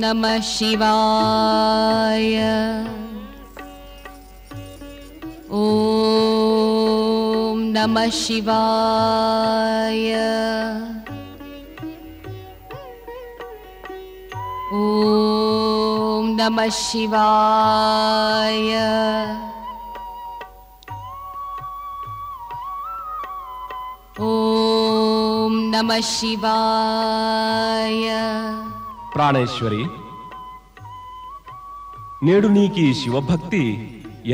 नमः शिवाय। ॐ नमः शिवाय। ॐ नमः शिवाय। ॐ नमः शिवाय। ప్రాణేశ్వరి, నేడు నీకి శివభక్తి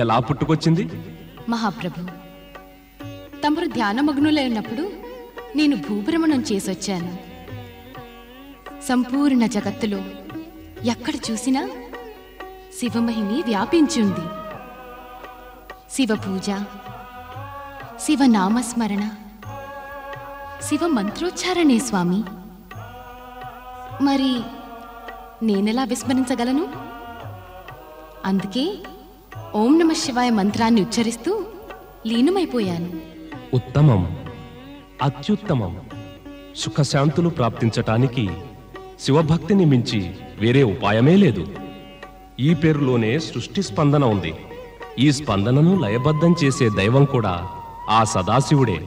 ఎలా పుట్టుకొచ్చింది? మహాప్రభు, తమరు ధ్యానమగ్నులైనప్పుడు నేను భూభ్రమణం చేసొచ్చాను. సంపూర్ణ జగత్తులో ఎక్కడ చూసినా శివమహిమి వ్యాపించుంది. శివ పూజ, శివనామస్మరణ, శివ మంత్రోచ్చారణే స్వామి. మరి నేనెలా విస్మరించగలను? అందుకే ఓం నమ శివాయ మంత్రాన్ని ఉచ్చరిస్తూ లీనమైపోయాను. ఉత్తమం, అత్యుత్తమం. సుఖశాంతులు ప్రాప్తించటానికి శివభక్తిని మించి వేరే ఉపాయమే లేదు. ఈ పేరులోనే సృష్టి స్పందన ఉంది. ఈ స్పందనను లయబద్ధం చేసే దైవం కూడా ఆ సదాశివుడే.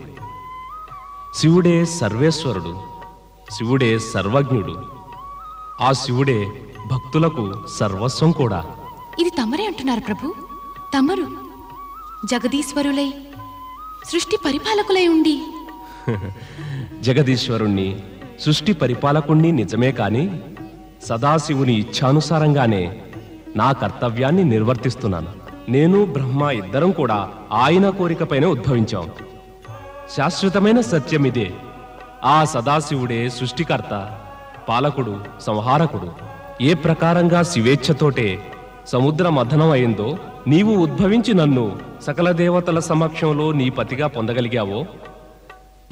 శివుడే సర్వేశ్వరుడు, శివుడే సర్వజ్ఞుడు. ఆ శివుడే భక్తులకు సర్వస్వం కూడా. ఇది తమరే అంటున్నారు ప్రభు. తమరు జగదీశ్వరులై సృష్టి పరిపాలకులై ఉండి జగదీశ్వరుణ్ణి, సృష్టి పరిపాలకుణ్ణి నిజమే కాని సదాశివుని ఇచ్ఛానుసారంగానే నా కర్తవ్యాన్ని నిర్వర్తిస్తున్నాను. నేను బ్రహ్మ ఇద్దరం కూడా ఆయన కోరికపైనే ఉద్భవించాం. శాశ్వతమైన సత్యం ఇదే. ఆ సదాశివుడే సృష్టికర్త, పాలకుడు, సంహారకుడు. ఏ ప్రకారంగా శివేచ్ఛతోటే సముద్ర మథనం అయిందో నీవు ఉద్భవించి నన్ను సకల దేవతల సమక్షంలో నీ పతిగా పొందగలిగావో,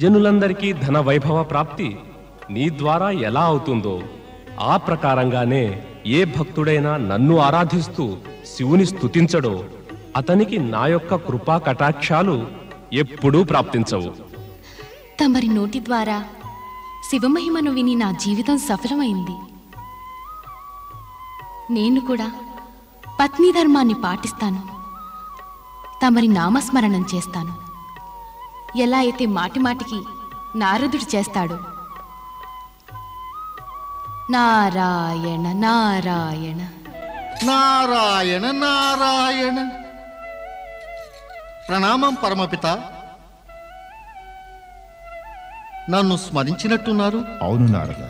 జనులందరికీ ధన వైభవ ప్రాప్తి నీ ద్వారా ఎలా అవుతుందో ఆ ప్రకారంగానే ఏ భక్తుడైనా నన్ను ఆరాధిస్తూ శివుని స్తుతించడో అతనికి నా యొక్క కృపా కటాక్షాలు ఎప్పుడూ ప్రాప్తించవు. తమరి నోటి ద్వారా శివమహిమను విని నా జీవితం సఫలమైంది. నేను కూడా పత్ని ధర్మాన్ని పాటిస్తాను. తమరి నామస్మరణం చేస్తాను. ఎలా అయితే మాటిమాటికి నారదుడు చేస్తాడు. నారాయణ నారాయణ నారాయణ నారాయణ. ప్రణామం పరమపిత. నన్ను స్మరించినట్టున్నారు. అవును నారద,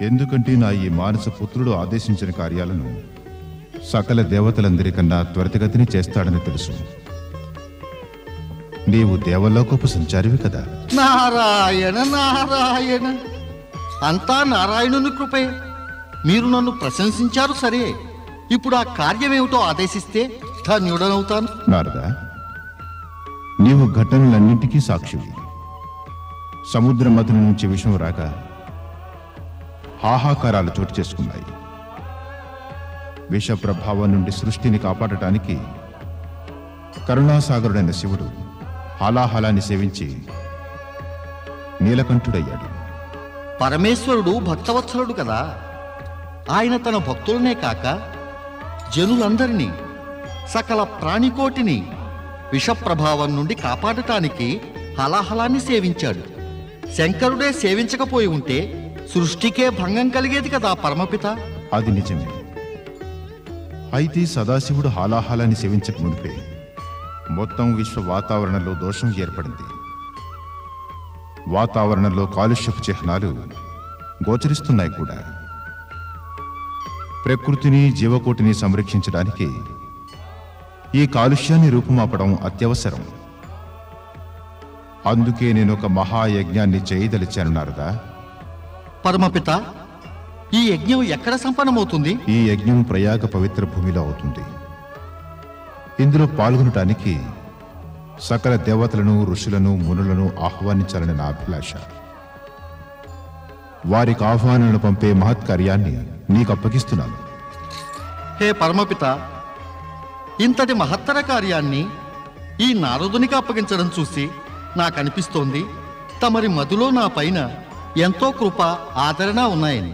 ఎందుకంటే నా ఈ మానస పుత్రుడు ఆదేశించిన కార్యాలను సకల దేవతలందరికన్నా త్వరితగతిని చేస్తాడని తెలుసు. నీవు దేవలోకపు సంచారివి కదా. నారాయణ నారాయణ. అంతా నారాయణుని కృపే. మీరు నన్ను ప్రశంసించారు సరే, ఇప్పుడు ఆ కార్యమేమిటో ఆదేశిస్తే ధన్యుడనవుతాను. నారద, నీవు ఘటనలన్నింటికీ సాక్షివి. సముద్ర మథనం నుంచి విషం రాక హాహాకారాలు చోటు చేసుకున్నాయి. విష ప్రభావం నుండి సృష్టిని కాపాడటానికి కరుణాసాగరుడైన శివుడు హాలాహలాన్ని సేవించి నీలకంఠుడయ్యాడు. పరమేశ్వరుడు భక్తవత్సలుడు కదా. ఆయన తన భక్తులనే కాక జనులందరినీ, సకల ప్రాణికోటిని విషప్రభావం నుండి కాపాడటానికి హలాహలాన్ని సేవించాడు. శంకరుడే సేవించకపోయి ఉంటే సృష్టికే భంగం కలిగేది కదా పరమపిత. అది నిజమే. అయితే సదాశివుడు హాలాహలాన్ని సేవించక మునిపే మొత్తం విశ్వ వాతావరణంలో దోషం ఏర్పడింది. వాతావరణంలో కాలుష్యపు చిహ్నాలు గోచరిస్తున్నాయి కూడా. ప్రకృతిని, జీవకోటిని సంరక్షించడానికి ఈ కాలుష్యాన్ని రూపుమాపడం అత్యవసరం. అందుకే నేను ఒక మహాయజ్ఞాన్ని చేయదలిచాను నారదా. పరమపిత, ఈ యజ్ఞం ఎక్కడ సంపన్నమవుతుంది? ఈ యజ్ఞం ప్రయాగ పవిత్ర భూమిలో అవుతుంది. ఇందులో పాల్గొనటానికి సకల దేవతలను, ఋషులను, మునులను ఆహ్వానించాలని నా అభిలాష. వారికి ఆహ్వానాలను పంపే మహత్కార్యాన్ని నీకు అప్పగిస్తున్నాను. హే పరమపిత, ఇంతటి మహత్తర కార్యాన్ని ఈ నారదునికి అప్పగించడం చూసి నాకనిపిస్తోంది తమరి మదిలో నా పైన ఎంతో కృప, ఆదరణ ఉన్నాయని.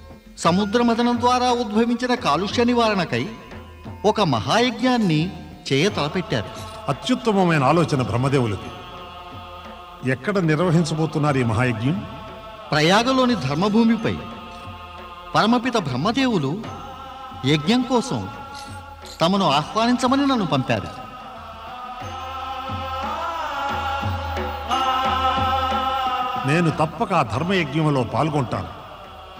సముద్ర మథనం ద్వారా ఉద్భవించిన కాలుష్య నివారణకై ఒక మహాయజ్ఞాన్ని చేయ తలపెట్టారు. అత్యుత్తమమైన ఆలోచన బ్రహ్మదేవులది. ఎక్కడ నిర్వహించబోతున్నారు ఈ మహాయజ్ఞం? ప్రయాగలోని ధర్మభూమిపై పరమపిత బ్రహ్మదేవులు యజ్ఞం కోసం తమను ఆహ్వానించమని నన్ను పంపారు. నేను తప్పక ఆ ధర్మయజ్ఞంలో పాల్గొంటాను.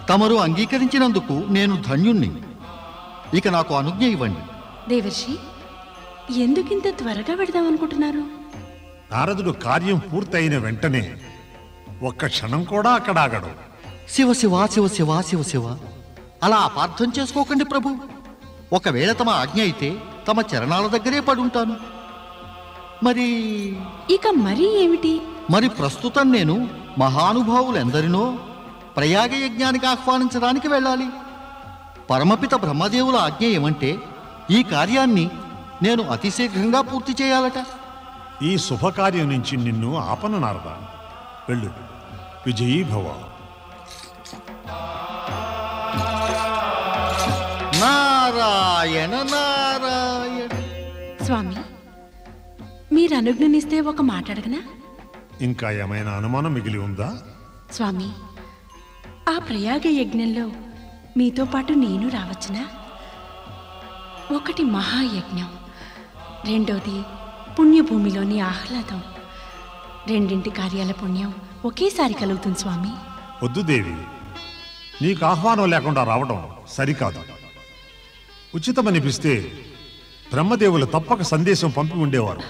తమరు అంగీకరించినందుకు నేను ధన్యుణ్ణి. ఇక నాకు అనుజ్ఞ ఇవ్వండి. దేవర్షి, ఎందుకింత త్వరగా వెడదామనుకుంటున్నారు? నారదుడు కార్యం పూర్తయిన వెంటనే ఒక్క క్షణం కూడా అక్కడ ఆగడు. శివ శివ శివ శివ శివ శివ అలా అపార్థం చేసుకోకండి ప్రభు. ఒకవేళ తమ ఆజ్ఞ అయితే తమ చరణాల దగ్గరే పడుంటాను. ఇక మరీ ఏమిటి? మరి ప్రస్తుతం నేను మహానుభావులెందరినో ప్రయాగ యజ్ఞానికి ఆహ్వానించడానికి వెళ్ళాలి. పరమపిత బ్రహ్మదేవుల ఆజ్ఞ ఏమంటే ఈ కార్యాన్ని నేను అతిశీఘ్రంగా పూర్తి చేయాలట. ఈ శుభకార్యం నుంచి నిన్ను ఆపన నారదా. వెళ్ళు, విజయీ భవ. నారాయణ నారాయణ. స్వామి, మీరు అనుజ్ఞనిస్తే ఒక మాట అడగనా? ఇంకా ఏమైనా అనుమానం మిగిలి ఉందా? స్వామి, ఆ ప్రయాగ యజ్ఞంలో మీతో పాటు నేను రావచ్చునా? ఒకటి మహాయజ్ఞం, రెండోది పుణ్యభూమిలోని ఆహ్లాదం. రెండింటి కార్యాల పుణ్యం ఒకేసారి కలుగుతుంది స్వామి. వద్దు దేవి, నీకు ఆహ్వానం లేకుండా రావడం సరికాదు. ఉచితమనిపిస్తే బ్రహ్మదేవులు తప్పక సందేశం పంపి ఉండేవారు.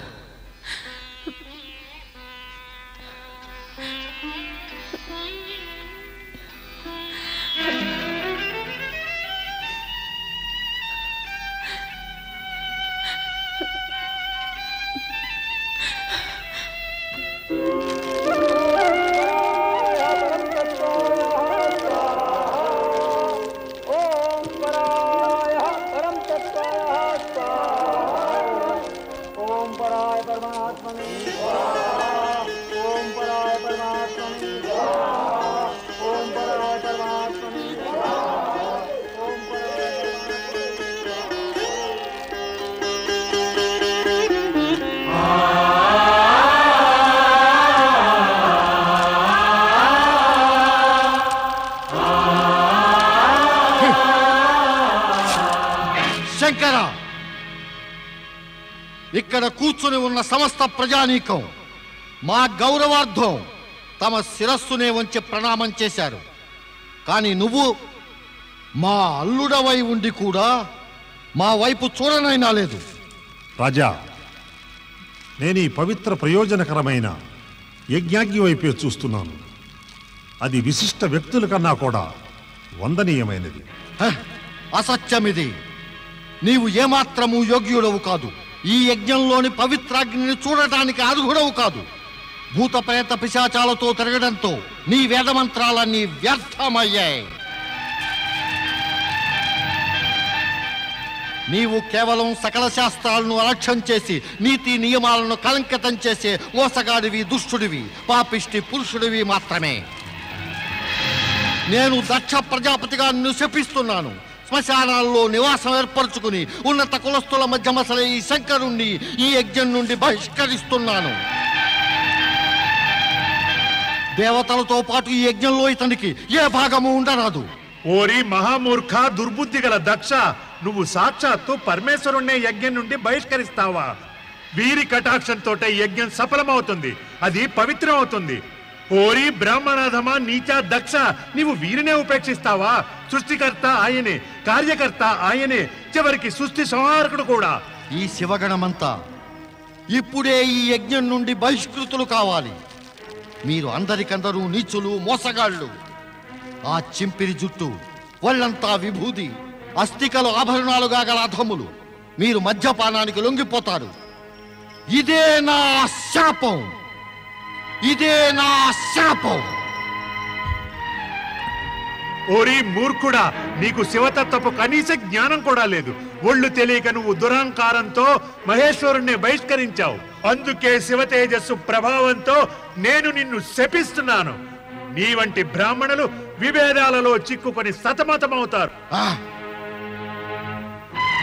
శంకర, ఇక్కడ కూర్చుని ఉన్న సమస్త ప్రజానీకం మా గౌరవార్థం తమ శిరస్సునే వంచి ప్రణామం చేశారు. కానీ నువ్వు మా అల్లుడవై ఉండి కూడా మా వైపు చూడనైనా లేదు. రాజా, నేను ఈ పవిత్ర ప్రయోజనకరమైన యజ్ఞాగ్ని వైపే చూస్తున్నాను. అది విశిష్ట వ్యక్తుల కన్నా కూడా వందనీయమైనది. అసత్యమిది. నీవు ఏమాత్రము యోగ్యుడవు కాదు. ఈ యజ్ఞంలోని పవిత్రాగ్నిని చూడటానికి అర్హుడవు కాదు. భూత ప్రేత పిశాచాలతో తిరగడంతో నీ వేదమంత్రాలన్నీ వ్యర్థమయ్యాయి. నీవు కేవలం సకల శాస్త్రాలను అలక్ష్యం చేసి నీతి నియమాలను కలంకితం చేసే మోసగాడివి, దుష్టుడివి, పాపిష్టి పురుషుడివి మాత్రమే. నేను దక్ష ప్రజాపతిగా నిన్ను శపిస్తున్నాను. శ్మశానాల్లో నివాసం ఏర్పరచుకుని ఉన్నత కులస్తుల మధ్య మసలే ఈ శంకరుణ్ణి ఈ యజ్ఞం నుండి బహిష్కరిస్తున్నాను. దేవతలతో పాటు ఈ యజ్ఞంలో ఇతనికి ఏ భాగము ఉండరాదు. ఓరి మహామూర్ఖ, దుర్బుద్ధి గల దక్ష, నువ్వు సాక్షాత్తు పరమేశ్వరుణ్ణే యజ్ఞం నుండి బహిష్కరిస్తావా? వీరి కటాక్షంతో యజ్ఞం సఫలమవుతుంది, అది పవిత్రం అవుతుంది. ఓరి బ్రాహ్మణాధమా, నీచా దక్ష, నీవు వీరినే ఉపేక్షిస్తావా? సృష్టికర్త ఆయనే, కార్యకర్త ఆయనే, చివరికి సృష్టి సంహారకుడు కూడా. ఈ శివగణమంతా ఇప్పుడే ఈ యజ్ఞం నుండి బహిష్కృతులు కావాలి. మీరు అందరికందరూ నీచులు, మోసగాళ్ళు. ఆ చింపిరి జుట్టు, వాళ్ళంతా విభూది, అస్థికలు ఆభరణాలుగా గల అధములు. మీరు మద్యపానానికి లొంగిపోతారు. ఇదే నా శాపం, ఇదే నా శాపం. ఓరి మూర్ఖుడా, నీకు శివతత్వపు కనీస జ్ఞానం కూడా లేదు. ఒళ్ళు తెలియక నువ్వు దురహంకారంతో మహేశ్వరుణ్ణి బహిష్కరించావు. అందుకే శివ తేజస్సు ప్రభావంతో నేను నిన్ను శపిస్తున్నాను. నీ వంటి బ్రాహ్మణులు విభేదాలలో చిక్కుకొని సతమతమవుతారు.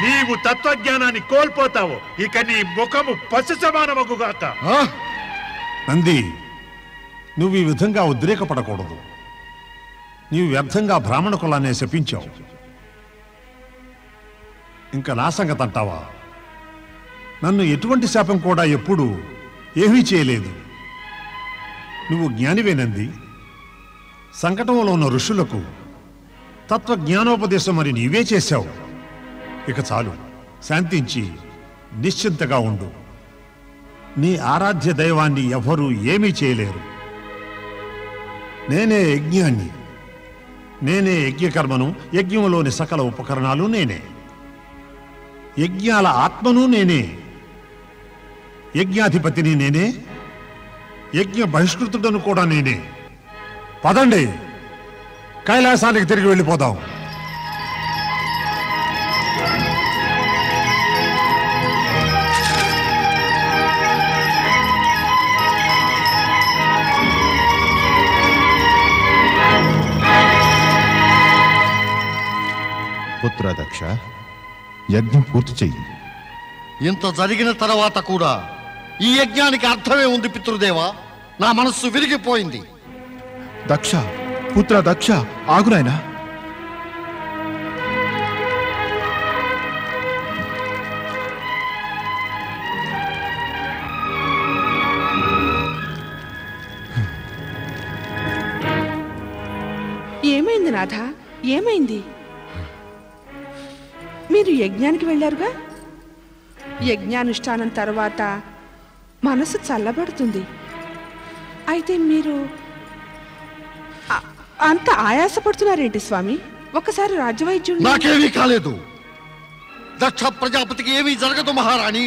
నీవు తత్వజ్ఞానాన్ని కోల్పోతావు. ఇక నీ ముఖము పశు సమానమగుగాక. నంది, నువ్వు ఈ విధంగా ఉద్రేకపడకూడదు. నీవు వ్యర్థంగా బ్రాహ్మణ కులాన్ని శపించావు. ఇంకా నా సంగతి అంటావా? నన్ను ఎటువంటి శాపం కూడా ఎప్పుడూ ఏమీ చేయలేదు. నువ్వు జ్ఞానివేనంది. సంకటంలో ఉన్న ఋషులకు తత్వజ్ఞానోపదేశం మరి నీవే చేశావు. ఇక చాలు, శాంతించి నిశ్చింతగా ఉండు. నీ ఆరాధ్య దైవాన్ని ఎవరూ ఏమీ చేయలేరు. నేనే యజ్ఞాన్ని, నేనే యజ్ఞకర్మను, యజ్ఞంలోని సకల ఉపకరణాలు నేనే, యజ్ఞాల ఆత్మను నేనే, యజ్ఞాధిపతిని నేనే, యజ్ఞ బహిష్కృతుడను కూడా నేనే. పదండి, కైలాసానికి తిరిగి వెళ్ళిపోదాం. పుత్ర దక్ష, యజ్ఞం పూర్తి చెయ్యి. ఇంత జరిగిన తర్వాత కూడా ఈ యజ్ఞానికి అర్థమే ఉంది పితృదేవా. నా మనస్సు విరిగిపోయింది. దక్ష, పుత్ర దక్ష, ఆగునాయనా. ఏమైంది నాథ? ఏమైంది? మీరు యజ్ఞానికి వెళ్ళారుగా. యజ్ఞానుష్ఠానం తర్వాత మనసు చల్లబడుతుంది. అయితే మీరు అంత ఆయాసపడుతున్నారేంటి స్వామి? ఒకసారి రాజ్యవైద్యుడు. నాకేమీ కాలేదు. దక్ష ప్రజాపతికి ఏమీ జరగదు మహారాణి.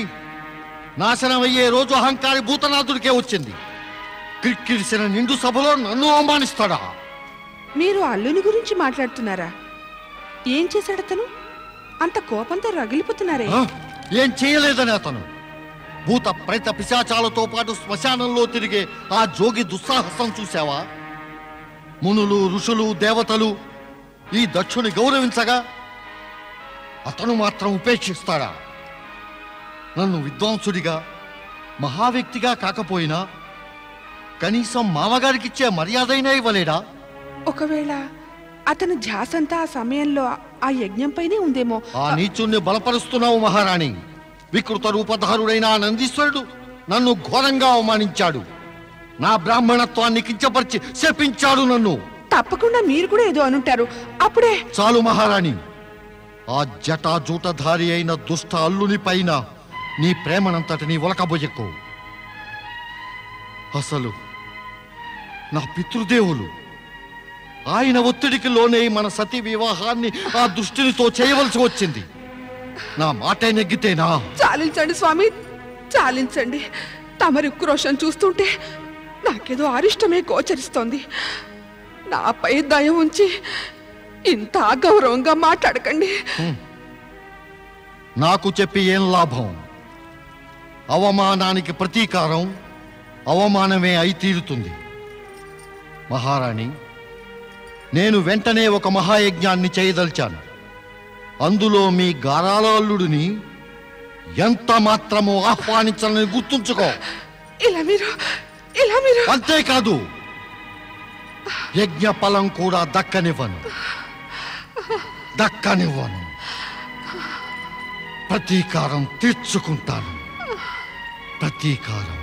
నాశనమయ్యే రోజు అహంకారి భూతనాథుడికే వచ్చింది. క్రిక్కిరిసిన నిండు సభలో నన్ను అవమానిస్తాడా? మీరు అల్లుని గురించి మాట్లాడుతున్నారా? ఏం చేశాడు అతను? అంత కోపంతో రగిలిపోతున్నారే. ఏం చేయలేదని అతను. భూత ప్రేత పిశాచాలతో పాటు శ్మశానంలో తిరిగే ఆ జోగి దుస్సాహసం చూశావా? మునులు, ఋషులు, దేవతలు ఈ దక్షుని గౌరవించగా అతను మాత్రం ఉపేక్షిస్తాడా? నన్ను విద్వాంసుడిగా, మహావ్యక్తిగా కాకపోయినా కనీసం మామగారికిచ్చే మర్యాదైనా ఇవ్వలేడా? ఒకవేళ అతను ధ్యాసంతా ఆ సమయంలో ఆ యజ్ఞంపైనే ఉందేమో. ఆ నీచుణ్ణి బలపరుస్తున్నావు మహారాణి. వికృత రూపధారుడైన ఆ నందీశ్వరుడు నన్ను ఘోరంగా అవమానించాడు. నా బ్రాహ్మణత్వాన్ని కించపరిచి శపించాడు నన్ను. తప్పకుండా మీరు కూడా ఏదో అనుంటారు. అప్పుడే చాలు మహారాణి. ఆ జటాజూటధారి అయిన దుష్ట అల్లుని పైన నీ ప్రేమనంతటిని ఒలకబోయకు. అసలు నా పితృదేవులు ఆయన ఒత్తిడికి లోనే మన సతీ వివాహాన్ని ఆ దుష్టునితో చేయవలసి వచ్చింది. నా మాటే నెగ్గితేనా? చాలించండి స్వామి, చాలించండి. తమరి ఉక్రోషం చూస్తుంటే నాకేదో అరిష్టమే గోచరిస్తోంది. నాపై దయ ఉంచి ఇంత అగౌరవంగా మాట్లాడకండి. నాకు చెప్పి ఏం లాభం? అవమానానికి ప్రతీకారం అవమానమే అయి తీరుతుంది. మహారాణి, నేను వెంటనే ఒక మహాయజ్ఞాన్ని చేయదలిచాను. అందులో మీ గారాలల్లుడిని ఎంత మాత్రమో ఆహ్వానించాలని గుర్తుంచుకో. ఇలా మీరు అంతేకాదు, యజ్ఞ ఫలం కూడా దక్కనివ్వను. ప్రతీకారం తీర్చుకుంటాను. ప్రతీకారం.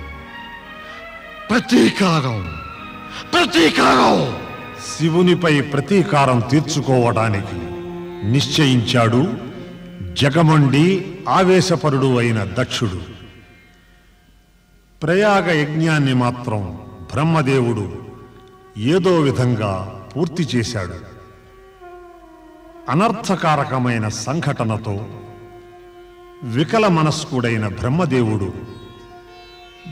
శివునిపై ప్రతీకారం తీర్చుకోవడానికి నిశ్చయించాడు జగమండి ఆవేశపరుడు అయిన దక్షుడు. ప్రయాగ యజ్ఞాన్ని మాత్రం బ్రహ్మదేవుడు ఏదో విధంగా పూర్తి చేశాడు. అనర్థకారకమైన సంఘటనతో వికల మనస్కుడైన బ్రహ్మదేవుడు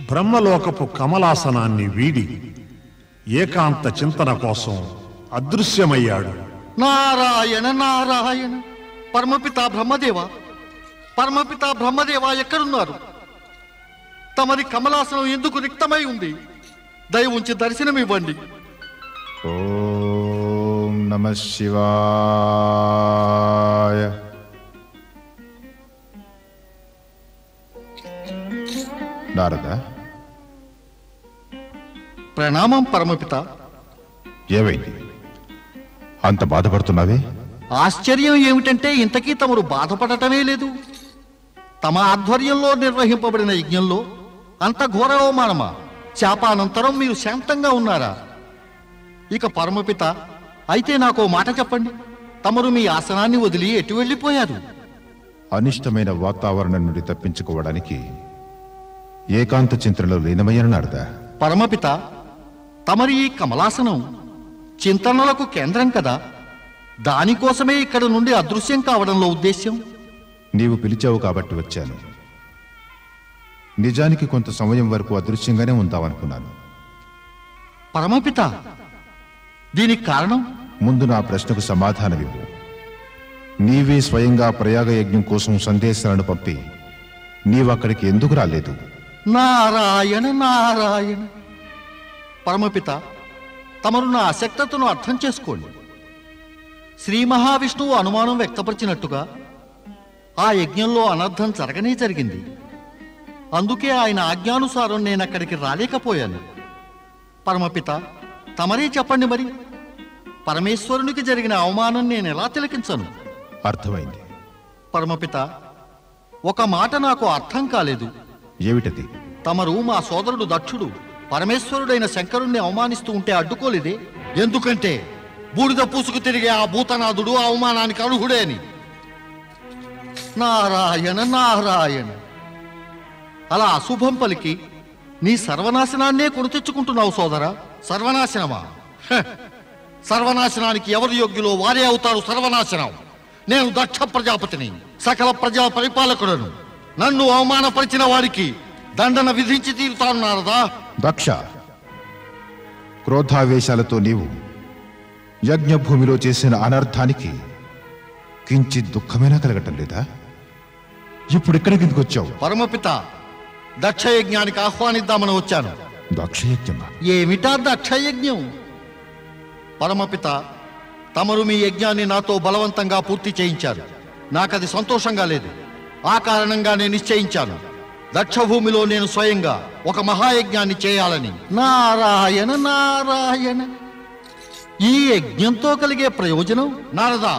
బ్రహ్మలోకపు కమలాసనాన్ని వీడి ఏకాంత చింతన కోసం అదృశ్యమయ్యాడు. నారాయణ నారాయణ. పరమపిత బ్రహ్మదేవ ఎక్కడున్నారు? తమరి కమలాసనం ఎందుకు రిక్తమై ఉంది? దయ ఉంచి దర్శనమివ్వండి. ఓం నమః శివాయ. నారద, ప్రణామం పరమపిత. ఏమైంది? అంత బాధపడుతున్నావే? ఆశ్చర్యం ఏమిటంటే ఇంతకీ తమరు బాధపడటమే లేదు. తమ ఆధ్వర్యంలో నిర్వహింపబడిన యజ్ఞంలో అంత ఘోర అవమానమా? శాపానంతరం మీరు శాంతంగా ఉన్నారా? ఇక పరమపిత, అయితే నాకో మాట చెప్పండి. తమరు మీ ఆసనాన్ని వదిలి ఎటు వెళ్ళిపోయారు? అనిష్టమైన వాతావరణం నుండి తప్పించుకోవడానికి ఏకాంత చింతనలో లీనమయ్యాను నారద. పరమపిత, తమరి ఈ కమలాసనం చింతనలకు కేంద్రం కదా. దానికోసమే ఇక్కడ నుండి అదృశ్యం కావడంలో ఉద్దేశ్యం. నీవు పిలిచావు కాబట్టి వచ్చాను. నిజానికి కొంత సమయం వరకు అదృశ్యంగానే ఉందామనుకున్నాను. పరమపిత, దీనికి కారణం? ముందు నా ప్రశ్నకు సమాధానమివ్వు. నీవే స్వయంగా ప్రయాగ యజ్ఞం కోసం సందేశాలను పంపి నీవక్కడికి ఎందుకు రాలేదు? నారాయణ నారాయణ. పరమపిత, తమరు నా అశక్తతను అర్థం చేసుకోండి. శ్రీ మహావిష్ణువు అనుమానం వ్యక్తపరిచినట్టుగా ఆ యజ్ఞంలో అనర్థం జరగనే జరిగింది. అందుకే ఆయన ఆజ్ఞానుసారం నేను అక్కడికి రాలేకపోయాను. పరమపిత, తమరే చెప్పండి మరి, పరమేశ్వరునికి జరిగిన అవమానం నేను ఎలా తిలకించను? అర్థమైంది. పరమపిత, ఒక మాట నాకు అర్థం కాలేదు. ఏమిటది? తమరు మా సోదరుడు దక్షుడు పరమేశ్వరుడైన శంకరుణ్ణి అవమానిస్తూ ఉంటే అడ్డుకోలేదే? ఎందుకంటే బూడిద పూసుకు తిరిగే ఆ భూతనాథుడు అవమానానికి అర్హుడే అని. నారాయణ నారాయణ. అలా అశుభం పలికి నీ సర్వనాశనాన్నే కొని తెచ్చుకుంటున్నావు సోదరా. సర్వనాశనమా? సర్వనాశనానికి ఎవరు యోగ్యులో వారే అవుతారు సర్వనాశనం. నేను దక్ష ప్రజాపతిని, సకల ప్రజా పరిపాలకుడను. నన్ను అవమానపరిచిన వారికి దండన విధించి తీరుతాను నారదా. దక్ష, క్రోధావేశాలతో నీవు యజ్ఞభూమిలో చేసిన అనర్థానికి కించిత్ దుఃఖమైనా కలగటం లేదా? ఇప్పుడు ఇక్కడికి ఎందుకు వచ్చావు? పరమపిత, దక్షయజ్ఞానికి ఆహ్వానిద్దామని వచ్చాను. దక్షయజ్ఞమా? ఏమిటా దక్షయజ్ఞం? పరమపిత, తమరు మీ యజ్ఞాన్ని నాతో బలవంతంగా పూర్తి చేయించారు. నాకది సంతోషంగా లేదు. ఆ కారణంగా నేను నిశ్చయించాను, దక్షభూమిలో నేను స్వయంగా ఒక మహాయజ్ఞాన్ని చేయాలని. నారాయణ నారాయణ. ఈ యజ్ఞంతో కలిగే ప్రయోజనం? నారదా,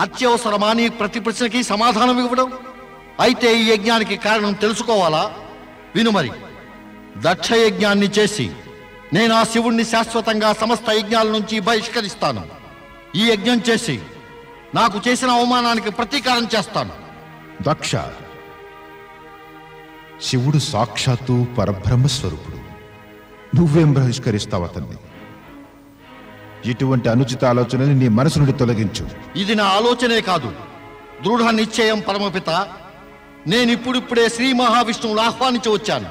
అత్యవసరమా నీ ప్రతి ప్రశ్నకి సమాధానం ఇవ్వడం? అయితే ఈ యజ్ఞానికి కారణం తెలుసుకోవాలా? విను మరి. దక్షయజ్ఞాన్ని చేసి నేను ఆ శివుణ్ణి శాశ్వతంగా సమస్త యజ్ఞాల నుంచి బహిష్కరిస్తాను. ఈ యజ్ఞం చేసి నాకు చేసిన అవమానానికి ప్రతీకారం చేస్తాను. దక్ష, శివుడు సాక్షాత్తు పరబ్రహ్మ స్వరూపుడు. నువ్వేం బహిష్కరిస్తావు అతన్ని? ఇటువంటి అనుచిత ఆలోచనని నీ మనసు నుండి తొలగించు. ఇది నా ఆలోచనే కాదు, దృఢ నిశ్చయం పరమపిత. నేనిప్పుడిప్పుడే శ్రీ మహావిష్ణువును ఆహ్వానించి వచ్చాను.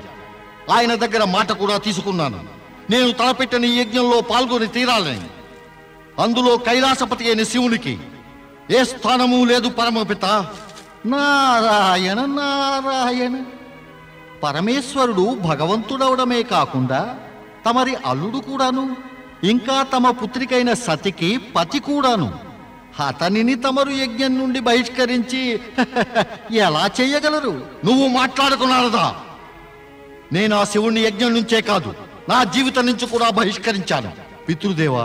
ఆయన దగ్గర మాట కూడా తీసుకున్నాను. నేను తలపెట్టిన ఈ యజ్ఞంలో పాల్గొని తీరాలని. అందులో కైలాసపతి అయిన శివునికి ఏ స్థానము లేదు పరమపిత. నారాయణ నారాయణ. పరమేశ్వరుడు భగవంతుడవడమే కాకుండా తమరి అల్లుడు కూడాను, ఇంకా తమ పుత్రికైన సతికి పతి కూడాను. అతనిని తమరు యజ్ఞం నుండి బహిష్కరించి ఎలా చెయ్యగలరు? నువ్వు మాట్లాడుకున్నారదా? నేను ఆ శివుణ్ణి యజ్ఞం నుంచే కాదు, నా జీవితం నుంచి కూడా బహిష్కరించాను. పితృదేవ,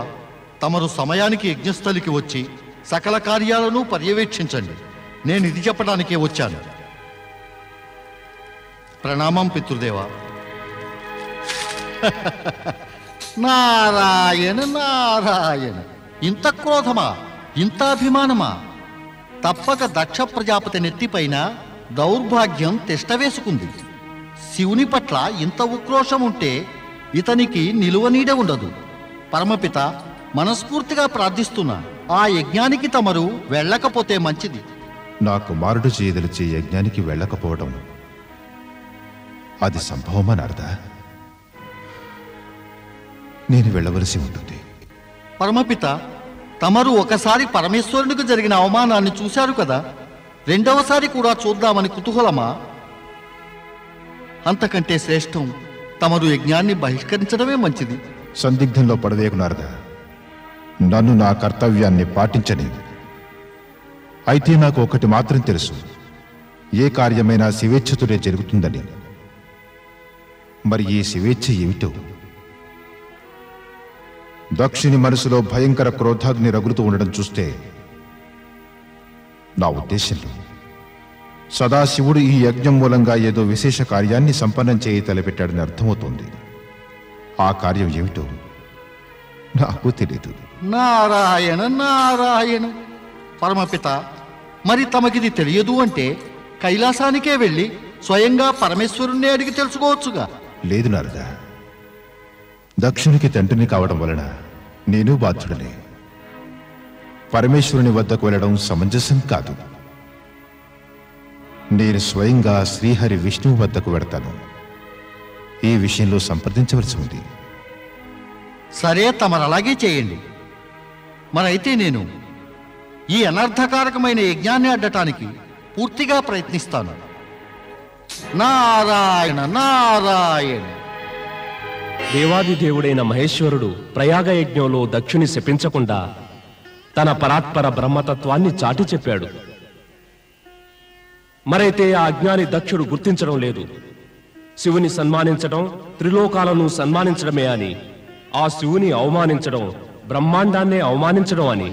తమరు సమయానికి యజ్ఞస్థలికి వచ్చి సకల కార్యాలను పర్యవేక్షించండి. నేను ఇది చెప్పడానికే వచ్చాను. ప్రణామం పితృదేవ. నారాయణ నారాయణ. ఇంత క్రోధమా, ఇంత అభిమానమా? తప్పక దక్ష ప్రజాపతి నెత్తిపైన దౌర్భాగ్యం తిష్టవేసుకుంది. శివుని పట్ల ఇంత ఉక్రోషం ఉంటే ఇతనికి నిలువనీడ ఉండదు. పరమపిత, మనస్ఫూర్తిగా ప్రార్థిస్తున్నా, ఆ యజ్ఞానికి తమరు వెళ్ళకపోతే మంచిది. నా కుమారుడు చేయదలిచే యజ్ఞానికి వెళ్ళకపోవడం అది సంభవమా నారదా? నేను వెళ్ళవలసి ఉంటుంది. పరమపిత, తమరు ఒకసారి పరమేశ్వరునికి జరిగిన అవమానాన్ని చూశారు కదా, రెండవసారి కూడా చూద్దామని కుతూహలమా? అంతకంటే శ్రేష్టం తమరు యజ్ఞాన్ని బహిష్కరించడమే మంచిది. సందిగ్ధంలో పడవేకు నారదా. నన్ను నా కర్తవ్యాన్ని పాటించని. అయితే నాకు ఒకటి మాత్రం తెలుసు, ఏ కార్యమైనా స్వేచ్ఛతోనే జరుగుతుందని. మరి ఈ స్వేచ్ఛ ఏమిటో? దక్షుని మనసులో భయంకర క్రోధాగ్ని రగులుతూ ఉండడం చూస్తే నా ఉద్దేశంలో సదాశివుడు ఈ యజ్ఞం మూలంగా ఏదో విశేష కార్యాన్ని సంపన్నం చేయి తలపెట్టాడని అర్థమవుతోంది. ఆ కార్యం ఏమిటో నాకు తెలీదు. నారాయణ నారాయణ. పరమపిత, మరి తమకిది తెలియదు అంటే కైలాసానికే వెళ్ళి స్వయంగా పరమేశ్వరుణ్ణి అడిగి తెలుసుకోవచ్చుగా. లేదు నారద, దక్షునికి తండ్రిని కావడం వలన నేను బాధ్యుడనే. పరమేశ్వరుని వద్దకు వెళ్ళడం సమంజసం కాదు. నేను స్వయంగా శ్రీహరి విష్ణువు వద్దకు వెడతాను. ఈ విషయంలో సంప్రదించవలసి ఉంది. సరే, తమరు అలాగే చేయండి. మరైతే నేను ఈ అనర్థకారకమైన యజ్ఞాన్ని అడ్డటానికి పూర్తిగా ప్రయత్నిస్తాను. నారాయణ నారాయణ. దేవాది దేవుడైన మహేశ్వరుడు ప్రయాగ యజ్ఞంలో దక్షుని శపించకుండా తన పరాత్పర బ్రహ్మతత్వాన్ని చాటి చెప్పాడు. మరైతే ఆ అజ్ఞాని దక్షుడు గుర్తించడం లేదు. శివుని సన్మానించడం త్రిలోకాలను సన్మానించడమే అని, ఆ శివుని అవమానించడం బ్రహ్మాండాన్నే అవమానించడం అని.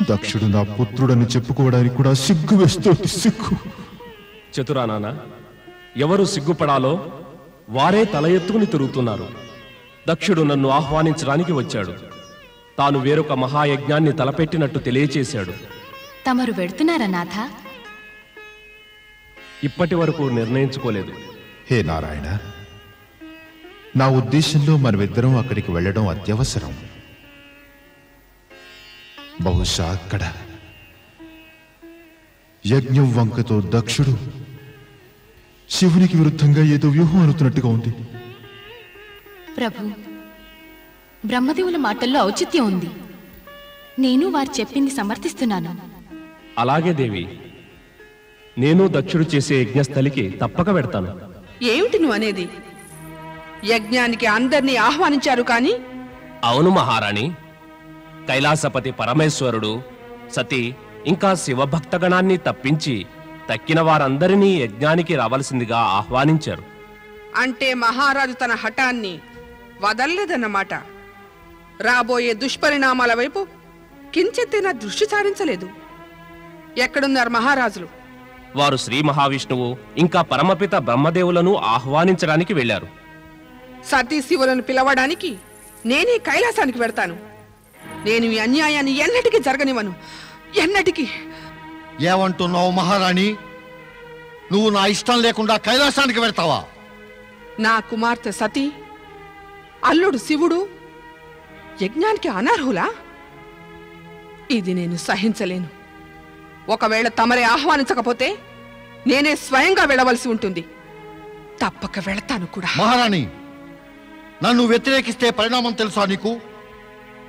దక్షుడు నా పుత్రుడని చెప్పుకోవడానికి కూడా సిగ్గు వేస్తోంది. సిగ్గు. చతురానానా, ఎవరు సిగ్గుపడాలో వారే తల ఎత్తుకుని తిరుగుతున్నారు. దక్షుడు నన్ను ఆహ్వానించడానికి వచ్చాడు. తాను వేరొక మహాయజ్ఞాన్ని తలపెట్టినట్టు తెలియచేశాడు. తమరు వెడుతున్నారా నాథ? ఇప్పటి వరకు నిర్ణయించుకోలేదు. హే నారాయణ, నా ఉద్దేశంలో మనమిద్దరం అక్కడికి వెళ్ళడం అత్యవసరం. బహుశా అక్కడ యజ్ఞం వంకతో దక్షుడు శివునికి విరుద్ధంగా ఏదో వ్యూహం అనుతున్నట్టుగా ఉంది. ప్రభు, బ్రహ్మదేవుల మాటల్లో ఔచిత్యం ఉంది. నేను వారు చెప్పింది సమర్థిస్తున్నాను. అలాగే దేవి, నేను దక్షుడు చేసే యజ్ఞస్థలికి తప్పక వెడతాను. ఏమిటి నువ్వు అనేది? యజ్ఞానికి అందరినీ ఆహ్వానించారు కానీ? అవును మహారాణి. కైలాసపతి పరమేశ్వరుడు, సతీ ఇంకా శివభక్తగణాన్ని తప్పించి తక్కిన వారందరినీ యజ్ఞానికి రావలసిందిగా ఆహ్వానించారు. అంటే మహారాజు తన హఠాన్ని వదల్లేదన్నమాట. రాబోయే దుష్పరిణామాల వైపు కించెత్తైనా దృష్టి సారించలేదు. ఎక్కడున్నారు మహారాజులు? వారు శ్రీ మహావిష్ణువు ఇంకా పరమపిత బ్రహ్మదేవులను ఆహ్వానించడానికి వెళ్లారు. సతీ శివులను పిలవడానికి నేనే కైలాసానికి వెడతాను. నేను ఈ అన్యాయాన్ని ఎన్నటికీ జరగనివ్వను. ఎన్నటికీ. ఏమంటున్నావు మహారాణి? నువ్వు నా ఇష్టం లేకుండా కైలాసానికి వెళ్తావా? నా కుమార్తె సతీ, అల్లుడు శివుడు యజ్ఞానికి అనర్హులా? ఇది నేను సహించలేను. ఒకవేళ తమరే ఆహ్వానించకపోతే నేనే స్వయంగా వెళ్ళవలసి ఉంటుంది. తప్పక వెళతాను కూడా. మహారాణి, నన్ను వ్యతిరేకిస్తే పరిణామం తెలుసా నీకు?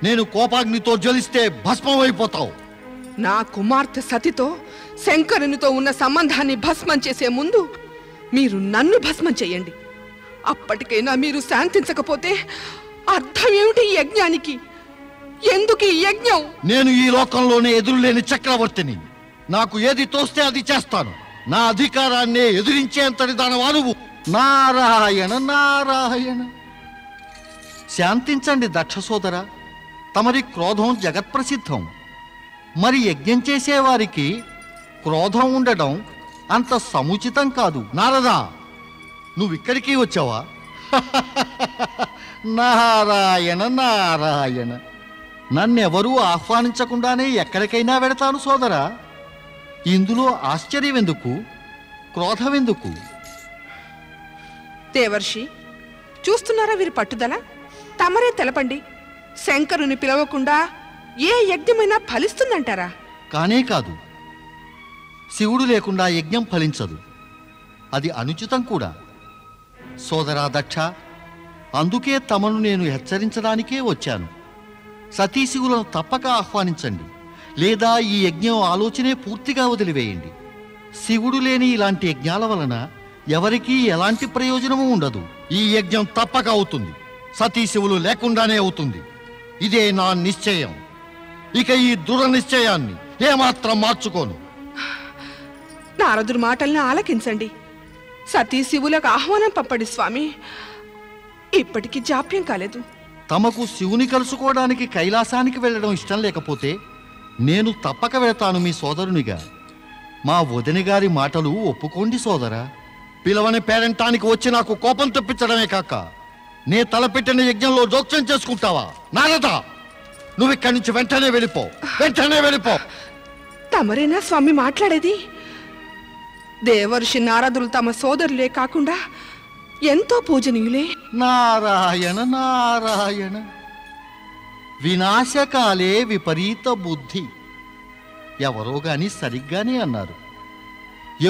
నేను కోపాగ్నితో జ్వలిస్తే భస్మమైపోతావు. నా కుమార్తె సతితో శంకరునితో ఉన్న సంబంధాన్ని భస్మం చేసే ముందు మీరు నన్ను భస్మం చేయండి. అప్పటికైనా మీరు శాంతించకపోతే అర్థం ఏమిటి ఈ యజ్ఞానికి? ఎందుకు ఈ యజ్ఞం? నేను ఈ లోకంలోనే ఎదురులేని చక్రవర్తిని. నాకు ఏది తోస్తే అది చేస్తాను. నా అధికారాన్ని ఎదిరించేంతటి దానవా నువ్వు? నారాయణ నారాయణ. శాంతించండి దక్ష సోదర. తమరి క్రోధం జగత్ప్రసిద్ధం. మరి యజ్ఞం చేసేవారికి క్రోధం ఉండడం అంత సముచితం కాదు. నారదా, నువ్విక్కడికి వచ్చావా? నారాయణ నారాయణ. నన్నెవరూ ఆహ్వానించకుండానే ఎక్కడికైనా వెడతాను సోదరా. ఇందులో ఆశ్చర్యం ఎందుకు? క్రోధం ఎందుకు? దేవర్షి, చూస్తున్నారా వీరి పట్టుదల? తమరే తెలపండి. శంకరుని పిలవకుండా ఏ యజ్ఞమైనా ఫలిస్తుందంటారా? కానే కాదు. శివుడు లేకుండా యజ్ఞం ఫలించదు. అది అనుచితం కూడా. సోదరా దక్ష, అందుకే తమను నేను హెచ్చరించడానికే వచ్చాను. సతీశివులను తప్పక ఆహ్వానించండి, లేదా ఈ యజ్ఞం ఆలోచనే పూర్తిగా వదిలివేయండి. శివుడు లేని ఇలాంటి యజ్ఞాల వలన ఎవరికీ ఎలాంటి ప్రయోజనము ఉండదు. ఈ యజ్ఞం తప్పక అవుతుంది. సతీశివులు లేకుండానే అవుతుంది. ఇదే నా నిశ్చయం. ఇక ఈ దృఢ నిశ్చయాన్ని ఏమాత్రం మార్చుకోను. నారదుడి మాటల్ని ఆలకించండి. సతీ శివులకు ఆహ్వానం పంపడి స్వామి. ఇప్పటికీ జాప్యం కాలేదు. తమకు శివుని కలుసుకోవడానికి కైలాసానికి వెళ్ళడం ఇష్టం లేకపోతే నేను తప్పక వెళతాను మీ సోదరునిగా. మా వదిన గారి మాటలు ఒప్పుకోండి సోదరా. పిలవని పేరంటానికి వచ్చి నాకు కోపం తెప్పించడమే కాక నే తలపెట్టిన యజ్ఞంలో జోక్యం చేసుకుంటావా? నారదా, నువ్వు ఇక్కడి నుంచి వెంటనే వెళ్ళిపో, వెంటనే వెళ్ళిపో. తమరేనా స్వామి మాట్లాడేది? దేవర్షి నారదులు తమ సోదరులే కాకుండా ఎంతో పూజనీయులే. నారాయణ నారాయణ, వినాశకాలే విపరీత బుద్ధి. ఎవరో గాని సరిగ్గానే అన్నారు.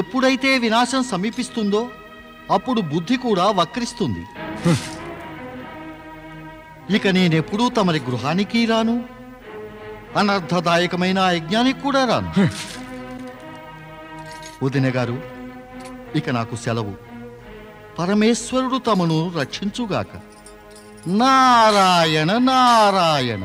ఎప్పుడైతే వినాశం సమీపిస్తుందో అప్పుడు బుద్ధి కూడా వక్రిస్తుంది. ఇక నేనెప్పుడూ తమరి గృహానికి రాను, అనర్థదాయకమైన ఆ యజ్ఞానికి కూడా రాను. వదిన గారు, ఇక నాకు సెలవు. పరమేశ్వరుడు తమను రక్షించుగాక. నారాయణ నారాయణ.